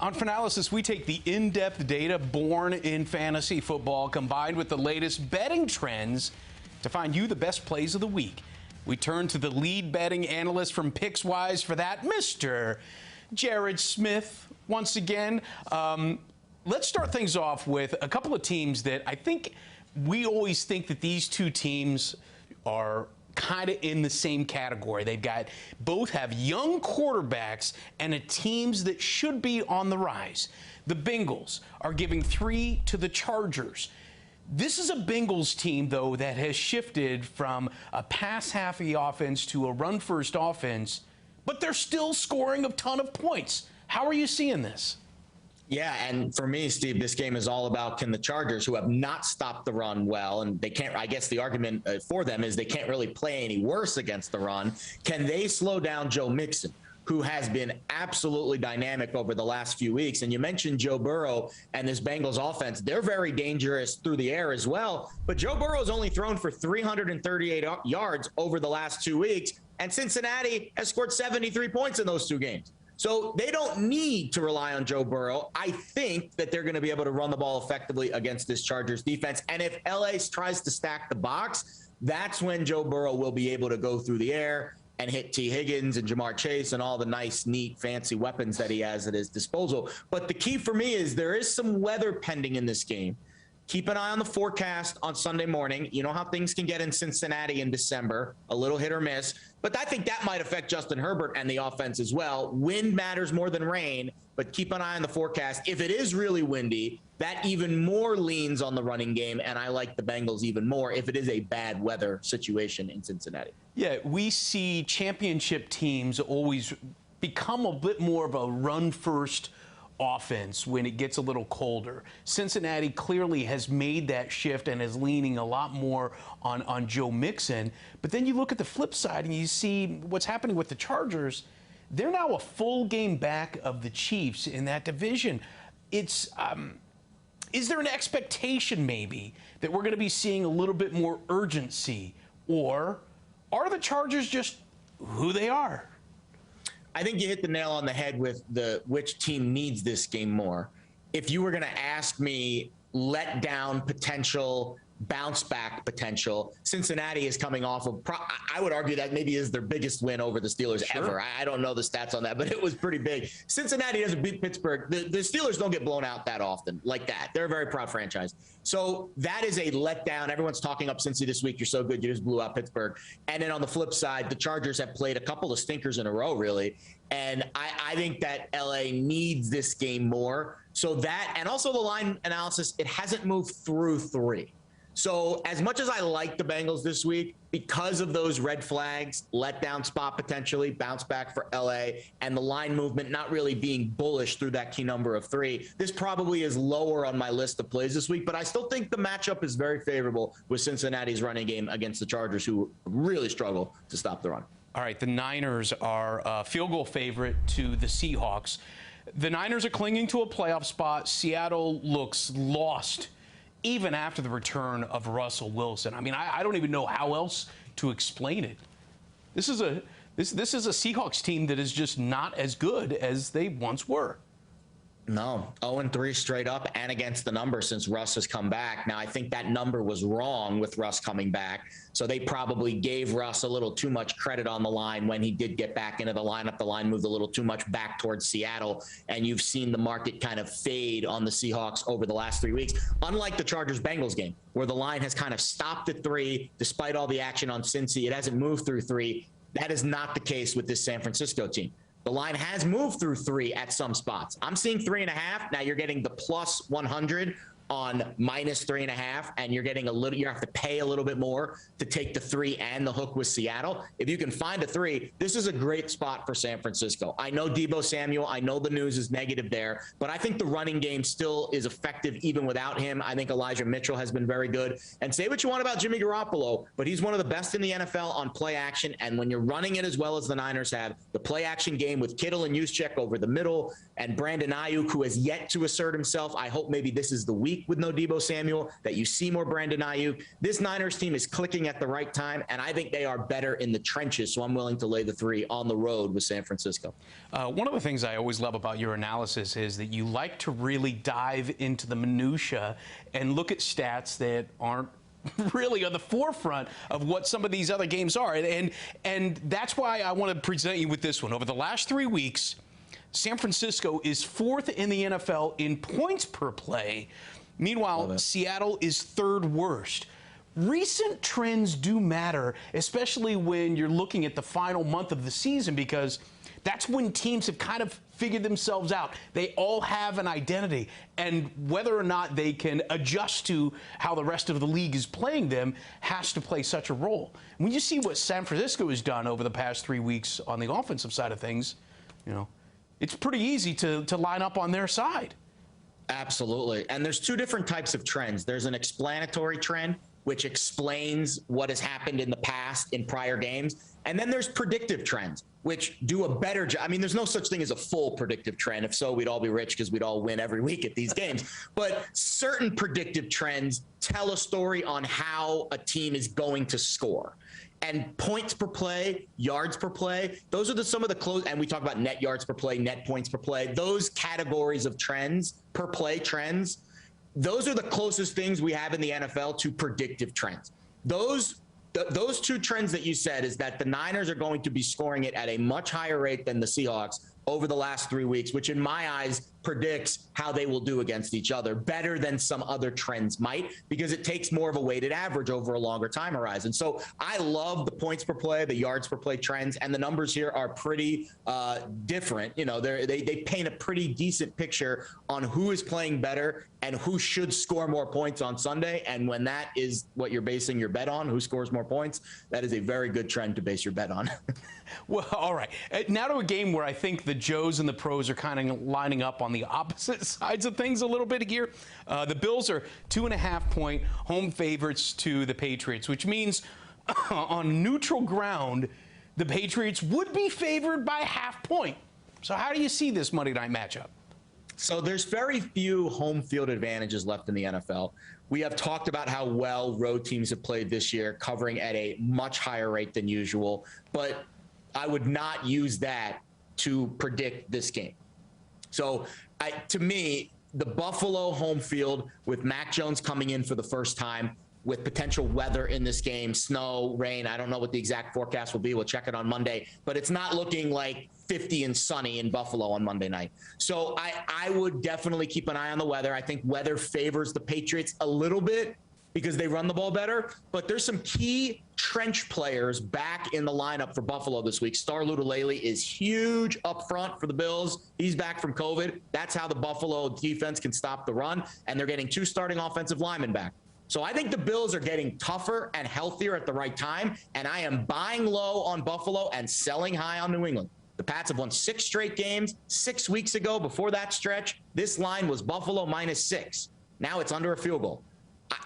On Fanalysis, we take the in-depth data born in fantasy football combined with the latest betting trends to find you the best plays of the week. We turn to the lead betting analyst from Pickswise for that, Mr. Jared Smith. Once again, let's start things off with a couple of teams that I think we always think that these two teams are kind of in the same category. Both have young quarterbacks and teams that should be on the rise. The Bengals are giving 3 to the Chargers. This is a Bengals team, though, that has shifted from a pass-happy offense to a run-first offense, but they're still scoring a ton of points. How are you seeing this? Yeah, and for me, Steve, this game is all about can the Chargers, who have not stopped the run well, and they can't, I guess the argument for them is they can't really play any worse against the run. Can they slow down Joe Mixon, who has been absolutely dynamic over the last few weeks? And you mentioned Joe Burrow and this Bengals offense. They're very dangerous through the air as well. But Joe Burrow's only thrown for 338 yards over the last 2 weeks, and Cincinnati has scored 73 points in those 2 games. So they don't need to rely on Joe Burrow. I think that they're going to be able to run the ball effectively against this Chargers defense. And if LA tries to stack the box, that's when Joe Burrow will be able to go through the air and hit T. Higgins and Jamar Chase and all the nice, neat, fancy weapons that he has at his disposal. But the key for me is there is some weather pending in this game. Keep an eye on the forecast on Sunday morning. You know how things can get in Cincinnati in December, a little hit or miss. But I think that might affect Justin Herbert and the offense as well. Wind matters more than rain, but keep an eye on the forecast. If it is really windy, that even more leans on the running game, and I like the Bengals even more if it is a bad weather situation in Cincinnati. Yeah, we see championship teams always become a bit more of a run-first offense when it gets a little colder. Cincinnati clearly has made that shift and is leaning a lot more on Joe Mixon. But then you look at the flip side and you see what's happening with the Chargers. They're now a full game back of the Chiefs in that division. Is there an expectation maybe that we're going to be seeing a little bit more urgency, or are the Chargers just who they are? I think you hit the nail on the head with which team needs this game more. If you were going to ask me let down potential, bounce back potential, Cincinnati is coming off of, I would argue that maybe is their biggest win over the Steelers ever. I don't know the stats on that, but it was pretty big. Cincinnati doesn't beat Pittsburgh. The Steelers don't get blown out that often like that. They're a very proud franchise. So that is a letdown. Everyone's talking up Cincy this week. You're so good. You just blew out Pittsburgh. And then on the flip side, the Chargers have played a couple of stinkers in a row, really. And I think that LA needs this game more. So that, and also the line analysis, it hasn't moved through 3. So as much as I like the Bengals this week, because of those red flags, letdown spot potentially, bounce back for LA, and the line movement not really being bullish through that key number of 3, this probably is lower on my list of plays this week. But I still think the matchup is very favorable with Cincinnati's running game against the Chargers, who really struggle to stop the run. All right, the Niners are a field goal favorite to the Seahawks. The Niners are clinging to a playoff spot. Seattle looks lost even after the return of Russell Wilson. I mean, I don't even know how else to explain it. This is a Seahawks team that is just not as good as they once were. No, 0-3 straight up and against the number since Russ has come back. Now, I think that number was wrong with Russ coming back. So they probably gave Russ a little too much credit on the line when he did get back into the lineup. The line moved a little too much back towards Seattle, and you've seen the market kind of fade on the Seahawks over the last 3 weeks. Unlike the Chargers-Bengals game, where the line has kind of stopped at 3, despite all the action on Cincy, it hasn't moved through 3. That is not the case with this San Francisco team. The line has moved through 3 at some spots. I'm seeing 3.5. Now you're getting the plus 100 on minus 3.5, and you're getting you have to pay a little bit more to take the 3 and the hook with Seattle. If you can find a 3, this is a great spot for San Francisco. I know Deebo Samuel, I know the news is negative there, but I think the running game still is effective even without him. I think Elijah Mitchell has been very good. And say what you want about Jimmy Garoppolo, but he's one of the best in the NFL on play action. And when you're running it as well as the Niners have, the play action game with Kittle and Juszczyk over the middle, and Brandon Ayuk, who has yet to assert himself, I hope maybe this is the week week with no Deebo Samuel, that you see more Brandon Ayuk. This Niners team is clicking at the right time, and I think they are better in the trenches, so I'm willing to lay the 3 on the road with San Francisco. One of the things I always love about your analysis is that you like to really dive into the minutia and look at stats that aren't really on the forefront of what some of these other games are. And that's why I want to present you with this one. Over the last 3 weeks, San Francisco is 4th in the NFL in points per play. Meanwhile, Seattle is 3rd worst. Recent trends do matter, especially when you're looking at the final month of the season, because that's when teams have kind of figured themselves out. They all have an identity, and whether or not they can adjust to how the rest of the league is playing them has to play such a role. When you see what San Francisco has done over the past 3 weeks on the offensive side of things, you know, it's pretty easy to line up on their side. Absolutely. And there's 2 different types of trends. There's an explanatory trend, which explains what has happened in the past in prior games. And then there's predictive trends, which do a better job. I mean, there's no such thing as a full predictive trend. If so, we'd all be rich because we'd all win every week at these games. But certain predictive trends tell a story on how a team is going to score. And points per play, yards per play, those are some of the close. And we talk about net yards per play, net points per play. Those categories of trends, per play trends, those are the closest things we have in the NFL to predictive trends. Those 2 trends that you said is that the Niners are going to be scoring it at a much higher rate than the Seahawks over the last 3 weeks, which in my eyes predicts how they will do against each other better than some other trends might, because it takes more of a weighted average over a longer time horizon. So I love the points per play, the yards per play trends, and the numbers here are pretty different. You know, they paint a pretty decent picture on who is playing better and who should score more points on Sunday. And when that is what you're basing your bet on, who scores more points, that is a very good trend to base your bet on. Well, all right. Now to a game where I think the Joes and the pros are kind of lining up on the opposite sides of things a little bit here. The Bills are 2.5-point home favorites to the Patriots, which means on neutral ground, the Patriots would be favored by ½ point. So how do you see this Monday night matchup? So there's very few home field advantages left in the NFL. We have talked about how well road teams have played this year, covering at a much higher rate than usual. But I would not use that to predict this game. So to me, the Buffalo home field with Mac Jones coming in for the first time, with potential weather in this game, snow, rain. I don't know what the exact forecast will be. We'll check it on Monday, but it's not looking like 50 and sunny in Buffalo on Monday night. So I would definitely keep an eye on the weather. I think weather favors the Patriots a little bit because they run the ball better, but there's some key trench players back in the lineup for Buffalo this week. Star Lutulele is huge up front for the Bills. He's back from COVID. That's how the Buffalo defense can stop the run, and they're getting 2 starting offensive linemen back. So I think the Bills are getting tougher and healthier at the right time, and I am buying low on Buffalo and selling high on New England. The Pats have won 6 straight games. 6 weeks ago, before that stretch, this line was Buffalo -6. Now it's under a field goal.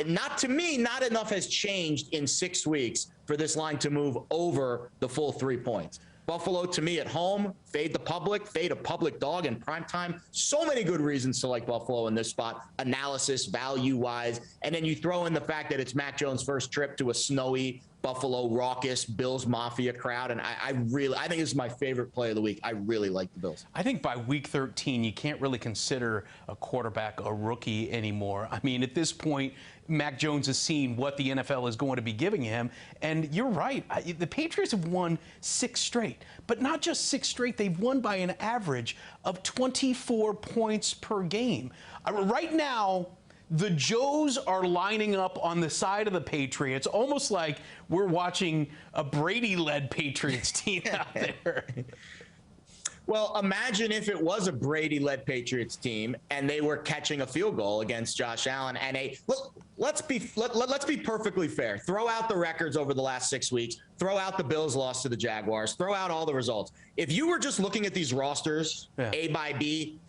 Not to me, not enough has changed in 6 weeks for this line to move over the full 3 points. Buffalo, to me, at home, fade a public dog in primetime. So many good reasons to like Buffalo in this spot, analysis, value-wise. And then you throw in the fact that it's Mac Jones' first trip to a snowy, Buffalo, raucous Bills Mafia crowd. And I think this is my favorite play of the week. I really like the Bills. I think by week 13, you can't really consider a quarterback a rookie anymore. I mean, at this point, Mac Jones has seen what the NFL is going to be giving him. And you're right. The Patriots have won 6 straight, but not just 6 straight. They've won by an average of 24 points per game. Right now, the Joes are lining up on the side of the Patriots, almost like we're watching a Brady-led Patriots team out there. Well, imagine if it was a Brady-led Patriots team and they were catching a field goal against Josh Allen. And let's be perfectly fair. Throw out the records over the last 6 weeks. Throw out the Bills' loss to the Jaguars. Throw out all the results. If you were just looking at these rosters, A by B,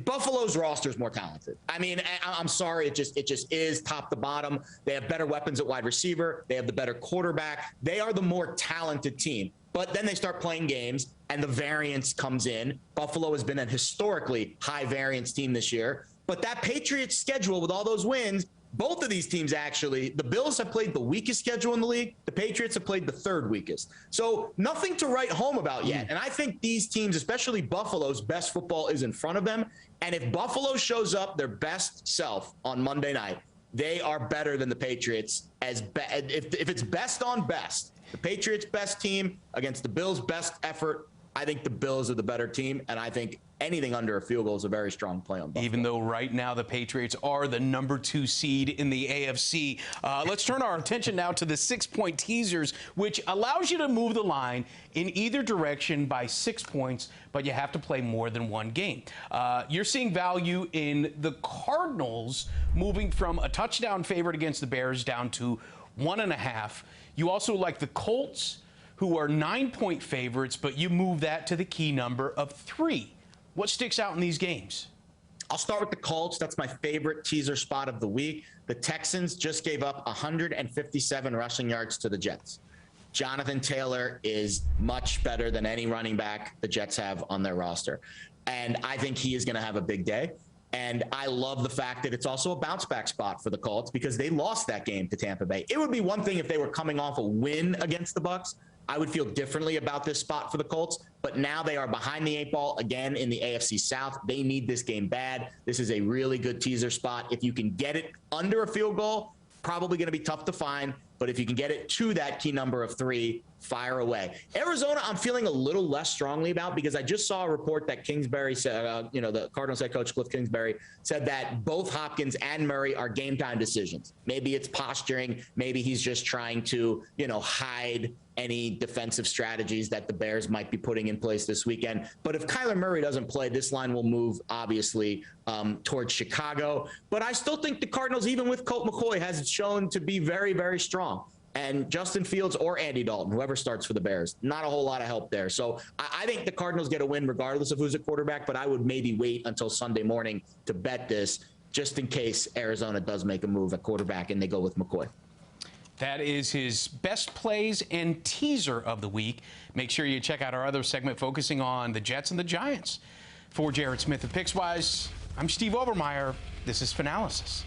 Buffalo's roster is more talented. I mean, I'm sorry, it just is top to bottom. They have better weapons at wide receiver. They have the better quarterback. They are the more talented team. But then they start playing games, and the variance comes in. Buffalo has been a historically high variance team this year. But that Patriots schedule with all those wins, both of these teams actually, the Bills have played the weakest schedule in the league. The Patriots have played the third weakest. So nothing to write home about yet. And I think these teams, especially Buffalo's best football is in front of them. And if Buffalo shows up their best self on Monday night, they are better than the Patriots. If it's best on best, the Patriots' best team against the Bills' best effort, I think the Bills are the better team, and I think anything under a field goal is a very strong play on Buffalo. Even though right now the Patriots are the number 2 seed in the AFC. Let's turn our attention now to the 6-point teasers, which allows you to move the line in either direction by 6 points, but you have to play more than one game. You're seeing value in the Cardinals moving from a touchdown favorite against the Bears down to 1.5. You also like the Colts, who are 9-point favorites, but you move that to the key number of 3. What sticks out in these games? I'll start with the Colts. That's my favorite teaser spot of the week. The Texans just gave up 157 rushing yards to the Jets. Jonathan Taylor is much better than any running back the Jets have on their roster. And I think he is going to have a big day. And I love the fact that it's also a bounce back spot for the Colts because they lost that game to Tampa Bay. It would be one thing if they were coming off a win against the Bucs. I would feel differently about this spot for the Colts, but now they are behind the 8 ball again in the AFC South. They need this game bad. This is a really good teaser spot. If you can get it under a field goal, probably going to be tough to find, but if you can get it to that key number of 3, fire away. Arizona, I'm feeling a little less strongly about because I just saw a report that Kingsbury said, the Cardinals head coach Cliff Kingsbury said that both Hopkins and Murray are game time decisions. Maybe it's posturing. Maybe he's just trying to, hide any defensive strategies that the Bears might be putting in place this weekend. But if Kyler Murray doesn't play, this line will move, obviously, towards Chicago. But I still think the Cardinals, even with Colt McCoy, has shown to be very, very strong. And Justin Fields or Andy Dalton, whoever starts for the Bears, not a whole lot of help there. So I think the Cardinals get a win regardless of who's at quarterback, but I would maybe wait until Sunday morning to bet this just in case Arizona does make a move at quarterback and they go with McCoy. That is his best plays and teaser of the week. Make sure you check out our other segment focusing on the Jets and the Giants. For Jared Smith of Pickswise, I'm Steve Overmyer. This is Fanalysis.